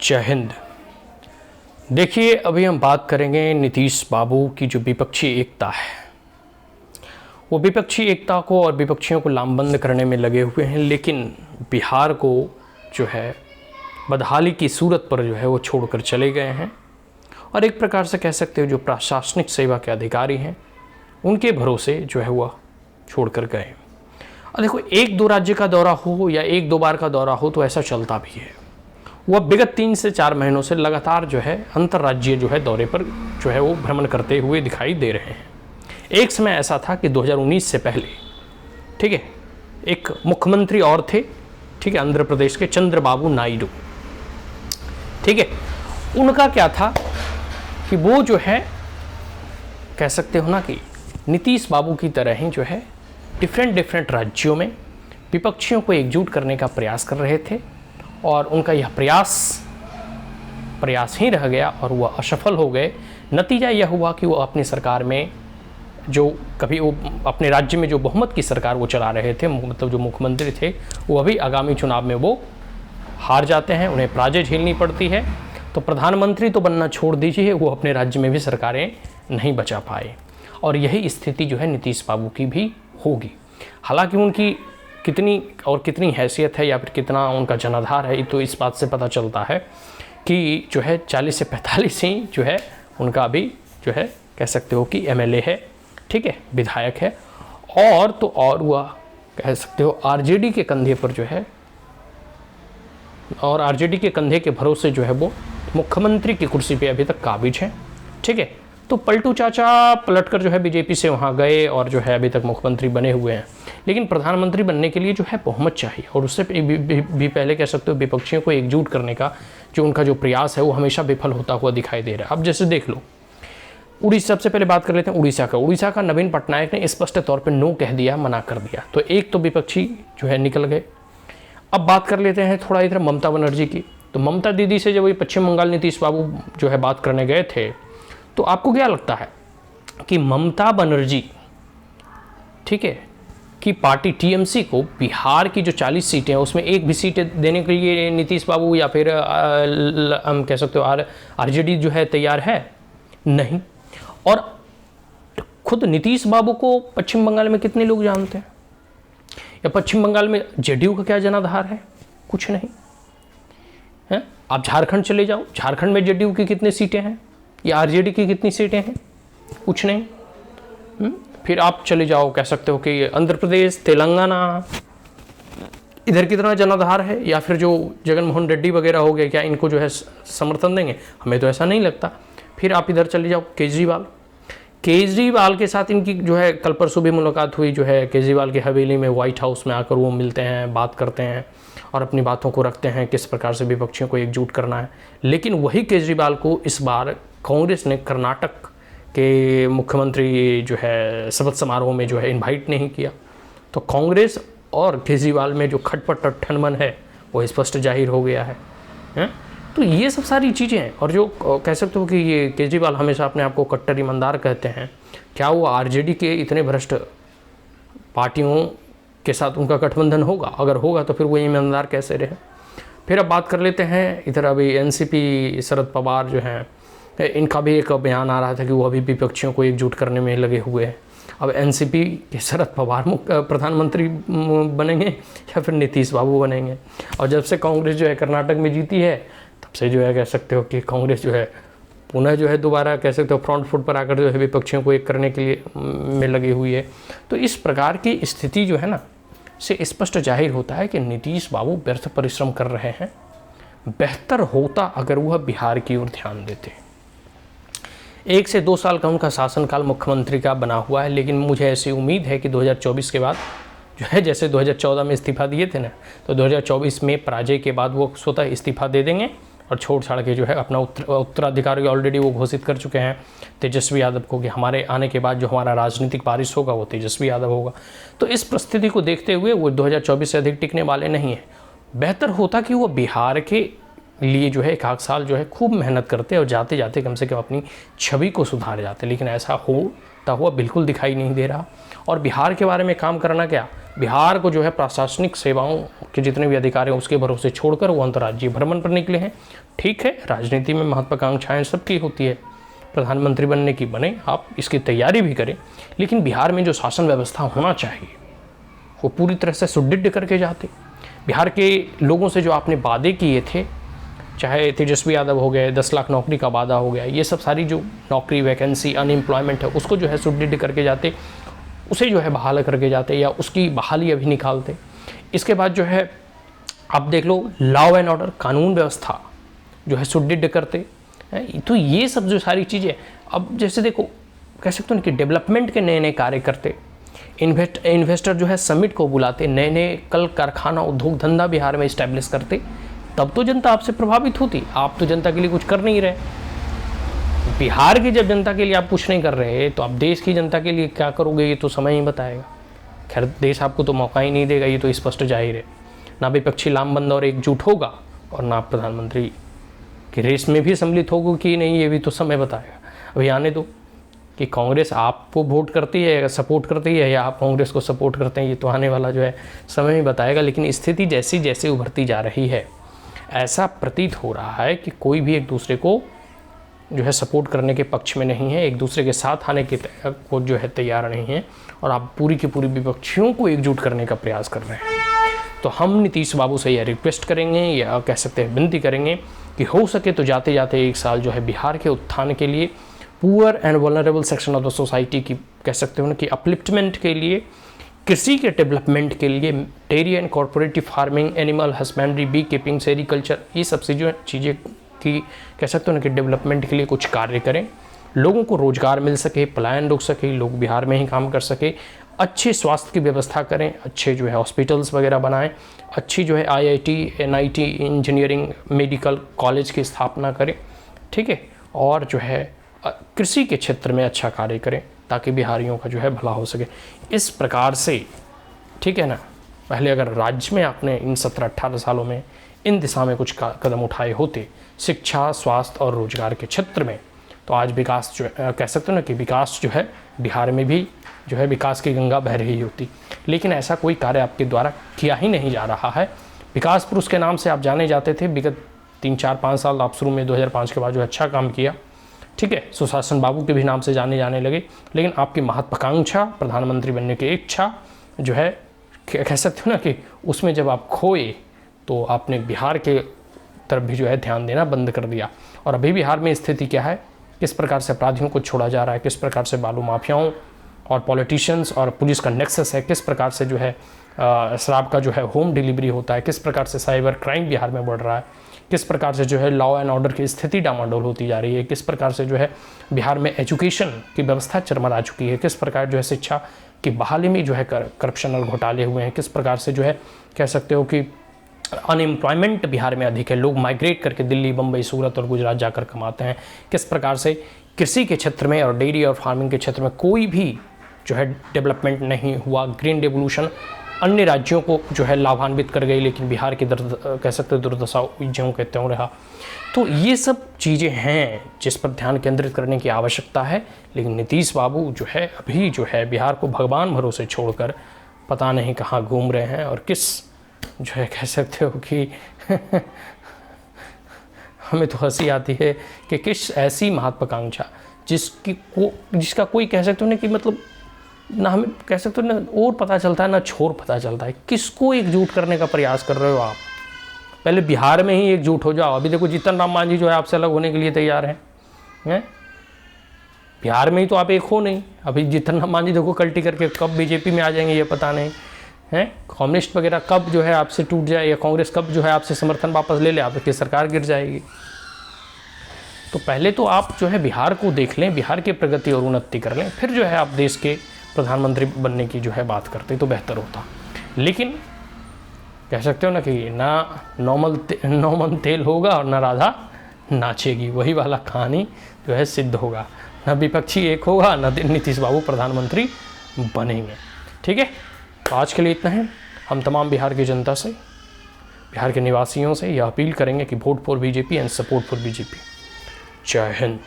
जय हिंद। देखिए, अभी हम बात करेंगे नीतीश बाबू की जो विपक्षी एकता है। वो विपक्षी एकता को और विपक्षियों को लामबंद करने में लगे हुए हैं, लेकिन बिहार को जो है बदहाली की सूरत पर जो है वो छोड़कर चले गए हैं। और एक प्रकार से कह सकते हो जो प्रशासनिक सेवा के अधिकारी हैं उनके भरोसे जो है वह छोड़कर गए। और देखो, एक दो राज्य का दौरा हो या एक दो बार का दौरा हो तो ऐसा चलता भी है। वह विगत 3 से 4 महीनों से लगातार जो है अंतर्राज्यीय जो है दौरे पर जो है वो भ्रमण करते हुए दिखाई दे रहे हैं। एक समय ऐसा था कि 2019 से पहले, ठीक है, एक मुख्यमंत्री और थे, ठीक है, आंध्र प्रदेश के चंद्रबाबू नायडू, ठीक है। उनका क्या था कि वो जो है कह सकते हो ना कि नीतीश बाबू की तरह ही जो है डिफरेंट राज्यों में विपक्षियों को एकजुट करने का प्रयास कर रहे थे। और उनका यह प्रयास ही रह गया और वह असफल हो गए। नतीजा यह हुआ कि वो अपनी सरकार में जो कभी वो अपने राज्य में जो बहुमत की सरकार वो चला रहे थे, मतलब जो मुख्यमंत्री थे, वो अभी आगामी चुनाव में वो हार जाते हैं, उन्हें पराजय झेलनी पड़ती है। तो प्रधानमंत्री तो बनना छोड़ दीजिए, वो अपने राज्य में भी सरकारें नहीं बचा पाए। और यही स्थिति जो है नीतीश बाबू की भी होगी। हालांकि उनकी कितनी हैसियत है या फिर कितना उनका जनाधार है, तो इस बात से पता चलता है कि जो है 40 से 45 ही जो है उनका अभी जो है कह सकते हो कि एमएलए है, ठीक है, विधायक है। और तो और वह कह सकते हो आरजेडी के कंधे पर जो है, और आरजेडी के कंधे के भरोसे जो है वो मुख्यमंत्री की कुर्सी पे अभी तक काबिज हैं, ठीक है। तो पलटू चाचा पलटकर जो है बीजेपी से वहाँ गए और जो है अभी तक मुख्यमंत्री बने हुए हैं। लेकिन प्रधानमंत्री बनने के लिए जो है बहुमत चाहिए, और उससे भी पहले कह सकते हो विपक्षियों को एकजुट करने का जो उनका जो प्रयास है वो हमेशा विफल होता हुआ दिखाई दे रहा है। अब जैसे देख लो, उड़ीसा, सबसे पहले बात कर लेते हैं उड़ीसा का नवीन पटनायक ने स्पष्ट तौर पर नो कह दिया, मना कर दिया। तो एक तो विपक्षी जो है निकल गए। अब बात कर लेते हैं थोड़ा इधर ममता बनर्जी की। तो ममता दीदी से जब ये पश्चिम बंगाल नीतीश बाबू जो है बात करने गए थे, तो आपको क्या लगता है कि ममता बनर्जी, ठीक है, कि पार्टी टीएमसी को बिहार की जो 40 सीटें हैं उसमें एक भी सीटें देने के लिए नीतीश बाबू या फिर हम कह सकते हो आरजेडी जो है तैयार है? नहीं। और खुद नीतीश बाबू को पश्चिम बंगाल में कितने लोग जानते हैं, या पश्चिम बंगाल में जेडीयू का क्या जनाधार है? कुछ नहीं है। आप झारखंड चले जाओ, झारखंड में जेडीयू की कितनी सीटें हैं या आरजेडी की कितनी सीटें हैं? कुछ नहीं। फिर आप चले जाओ, कह सकते हो कि आंध्र प्रदेश, तेलंगाना, इधर कितना जनाधार है? या फिर जो जगन मोहन रेड्डी वगैरह हो गए, क्या इनको जो है समर्थन देंगे? हमें तो ऐसा नहीं लगता। फिर आप इधर चले जाओ, केजरीवाल के साथ इनकी जो है कल परसों भी मुलाकात हुई, जो है केजरीवाल की हवेली में, व्हाइट हाउस में आकर वो मिलते हैं, बात करते हैं और अपनी बातों को रखते हैं, किस प्रकार से विपक्षियों को एकजुट करना है। लेकिन वही केजरीवाल को इस बार कांग्रेस ने कर्नाटक के मुख्यमंत्री जो है शपथ समारोह में जो है इनवाइट नहीं किया। तो कांग्रेस और केजरीवाल में जो खटपट और ठनमन है वो स्पष्ट जाहिर हो गया है। तो ये सब सारी चीज़ें हैं। और जो कह सकते हो कि ये केजरीवाल हमेशा अपने आप को कट्टर ईमानदार कहते हैं, क्या वो आरजेडी के इतने भ्रष्ट पार्टियों के साथ उनका गठबंधन होगा? अगर होगा तो फिर वो ईमानदार कैसे रहे? फिर अब बात कर लेते हैं इधर अभी एनसीपी शरद पवार जो हैं, इनका भी एक बयान आ रहा था कि वो अभी विपक्षियों को एकजुट करने में लगे हुए हैं। अब एनसीपी के शरद पवार प्रधानमंत्री बनेंगे या फिर नीतीश बाबू बनेंगे? और जब से कांग्रेस जो है कर्नाटक में जीती है, तब से जो है कह सकते हो कि कांग्रेस जो है पुनः जो है दोबारा कह सकते हो फ्रंट फुट पर आकर जो है विपक्षियों को एक करने के लिए में लगी हुई है। तो इस प्रकार की स्थिति जो है ना, से स्पष्ट जाहिर होता है कि नीतीश बाबू व्यर्थ परिश्रम कर रहे हैं। बेहतर होता अगर वह बिहार की ओर ध्यान देते। 1 से 2 साल का उनका शासनकाल मुख्यमंत्री का बना हुआ है, लेकिन मुझे ऐसी उम्मीद है कि 2024 के बाद जो है, जैसे 2014 में इस्तीफा दिए थे ना, तो 2024 में पराजय के बाद वो स्वतः इस्तीफा दे देंगे और छोड़ छाड़ के जो है अपना उत्तराधिकारी ऑलरेडी वो घोषित कर चुके हैं तेजस्वी यादव को, कि हमारे आने के बाद जो हमारा राजनीतिक वारिस होगा वो तेजस्वी यादव होगा। तो इस परिस्थिति को देखते हुए वो 2024 से अधिक टिकने वाले नहीं हैं। बेहतर होता कि वो बिहार के लिए जो है 1 साल जो है खूब मेहनत करते और जाते जाते कम से कम अपनी छवि को सुधार जाते। लेकिन ऐसा होता हुआ बिल्कुल दिखाई नहीं दे रहा। और बिहार के बारे में काम करना क्या, बिहार को जो है प्रशासनिक सेवाओं के जितने भी अधिकार हैं उसके भरोसे छोड़कर वो अंतर्राज्यीय भ्रमण पर निकले हैं। ठीक है, राजनीति में महत्वाकांक्षाएं सबकी होती है, प्रधानमंत्री बनने की बने, आप इसकी तैयारी भी करें, लेकिन बिहार में जो शासन व्यवस्था होना चाहिए वो पूरी तरह से सुदृढ़ करके जाते। बिहार के लोगों से जो आपने वादे किए थे, चाहे तेजस्वी यादव हो गए, 10 लाख नौकरी का वादा हो गया, ये सब सारी जो नौकरी वैकेंसी अनएम्प्लॉयमेंट है उसको जो है सुदृढ़ करके जाते, उसे जो है बहाल करके जाते या उसकी बहाली अभी निकालते। इसके बाद जो है आप देख लो लॉ एंड ऑर्डर, कानून व्यवस्था जो है सुदृढ़ करते। तो ये सब जो सारी चीज़ें, अब जैसे देखो कह सकते हो कि डेवलपमेंट के नए नए कार्य करते, इन्वेस्टर जो है समिट को बुलाते, नए नए कल कारखाना उद्योग धंधा बिहार में इस्टेब्लिश करते, तब तो जनता आपसे प्रभावित होती। आप तो जनता के लिए कुछ कर नहीं रहे। बिहार की जब जनता के लिए आप कुछ नहीं कर रहे तो आप देश की जनता के लिए क्या करोगे ये तो समय ही बताएगा। खैर देश आपको तो मौका ही नहीं देगा, ये तो स्पष्ट जाहिर है। ना विपक्षी लामबंद और एकजुट होगा और ना प्रधानमंत्री की रेस में भी सम्मिलित होगा कि नहीं, ये भी तो समय बताएगा। अभी आने दो कि कांग्रेस आपको वोट करती है या सपोर्ट करती है या आप कांग्रेस को सपोर्ट करते हैं, ये तो आने वाला जो है समय ही बताएगा। लेकिन स्थिति जैसी जैसे उभरती जा रही है ऐसा प्रतीत हो रहा है कि कोई भी एक दूसरे को जो है सपोर्ट करने के पक्ष में नहीं है, एक दूसरे के साथ आने के को जो है तैयार नहीं है, और आप पूरी की पूरी विपक्षियों को एकजुट करने का प्रयास कर रहे हैं। तो हम नीतीश बाबू से यह रिक्वेस्ट करेंगे या कह सकते हैं विनती करेंगे कि हो सके तो जाते जाते एक साल जो है बिहार के उत्थान के लिए, poor and vulnerable section of the society की कह सकते हो ना कि अपलिफ्टमेंट के लिए, कृषि के डेवलपमेंट के लिए, dairy and corporative farming, animal husbandry, bee keeping, sericulture, ये सब चीज़ें की कह सकते हो ना कि डेवलपमेंट के लिए कुछ कार्य करें, लोगों को रोजगार मिल सके, पलायन रुक सके, लोग बिहार में ही काम कर सके, अच्छे स्वास्थ्य की व्यवस्था करें, अच्छे जो है हॉस्पिटल्स वगैरह बनाएं, अच्छी जो है IIT, NIT, engineering, medical college की स्थापना करें, ठीक है, और जो है कृषि के क्षेत्र में अच्छा कार्य करें ताकि बिहारियों का जो है भला हो सके। इस प्रकार से ठीक है ना, पहले अगर राज्य में आपने इन 17-18 सालों में इन दिशा में कुछ कदम उठाए होते, शिक्षा, स्वास्थ्य और रोजगार के क्षेत्र में, तो आज विकास जो कह सकते हो ना कि विकास जो है बिहार में भी जो है विकास की गंगा बह रही होती। लेकिन ऐसा कोई कार्य आपके द्वारा किया ही नहीं जा रहा है। विकास पुरुष के नाम से आप जाने जाते थे, विगत 3-4-5 साल आप शुरू में 2005 के बाद जो अच्छा काम किया, ठीक है, सुशासन बाबू के भी नाम से जाने जाने लगे, लेकिन आपकी महत्वाकांक्षा, प्रधानमंत्री बनने की इच्छा जो है कह सकते हो ना कि उसमें जब आप खोए तो आपने बिहार के तरफ भी जो है ध्यान देना बंद कर दिया। और अभी बिहार में स्थिति क्या है, किस प्रकार से अपराधियों को छोड़ा जा रहा है, किस प्रकार से बालू माफियाओं और पॉलिटिशियंस और पुलिस का नेक्सस है, किस प्रकार से जो है शराब का जो है होम डिलीवरी होता है, किस प्रकार से साइबर क्राइम बिहार में बढ़ रहा है, किस प्रकार से जो है लॉ एंड ऑर्डर की स्थिति डामाडोल होती जा रही है, किस प्रकार से जो है बिहार में एजुकेशन की व्यवस्था चरमरा चुकी है, किस प्रकार जो है शिक्षा की बहाली में जो है करप्शन और घोटाले हुए हैं, किस प्रकार से जो है कह सकते हो कि अनएम्प्लॉयमेंट बिहार में अधिक है, लोग माइग्रेट करके दिल्ली, बम्बई, सूरत और गुजरात जाकर कमाते हैं, किस प्रकार से कृषि के क्षेत्र में और डेयरी और फार्मिंग के क्षेत्र में कोई भी जो है डेवलपमेंट नहीं हुआ। ग्रीन रेवोल्यूशन अन्य राज्यों को जो है लाभान्वित कर गई, लेकिन बिहार की कह सकते दुर्दशा ज्यों के त्यों रहा। तो ये सब चीज़ें हैं जिस पर ध्यान केंद्रित करने की आवश्यकता है। लेकिन नीतीश बाबू जो है अभी जो है बिहार को भगवान भरोसे छोड़कर पता नहीं कहाँ घूम रहे हैं, और किस जो है कह सकते हो कि हमें तो हंसी आती है कि किस ऐसी महत्वाकांक्षा जिसका कोई कह सकते हो ना कि मतलब ना हमें कह सकते हो ना और पता चलता है ना छोर पता चलता है। किसको एकजुट करने का प्रयास कर रहे हो आप? पहले बिहार में ही एकजुट हो जाओ। अभी देखो जीतन राम मांझी जो है आपसे अलग होने के लिए तैयार हैं। बिहार में ही तो आप एक हो नहीं। अभी जीतन राम मांझी देखो कल्टी करके कब बीजेपी में आ जाएंगे ये पता नहीं है। कम्युनिस्ट वगैरह कब जो है आपसे टूट जाए, या कांग्रेस कब जो है आपसे समर्थन वापस ले ले, आपकी सरकार गिर जाएगी। तो पहले तो आप जो है बिहार को देख लें, बिहार की प्रगति और उन्नति कर लें, फिर जो है आप देश के प्रधानमंत्री बनने की जो है बात करते तो बेहतर होता। लेकिन कह सकते हो ना कि ना नौ मन तेल होगा और ना राधा नाचेगी, वही वाला कहानी जो है सिद्ध होगा। ना विपक्षी एक होगा, ना नीतीश बाबू प्रधानमंत्री बनेंगे। ठीक है, तो आज के लिए इतना है। हम तमाम बिहार की जनता से, बिहार के निवासियों से यह अपील करेंगे कि vote for BJP and support for BJP. जय हिंद।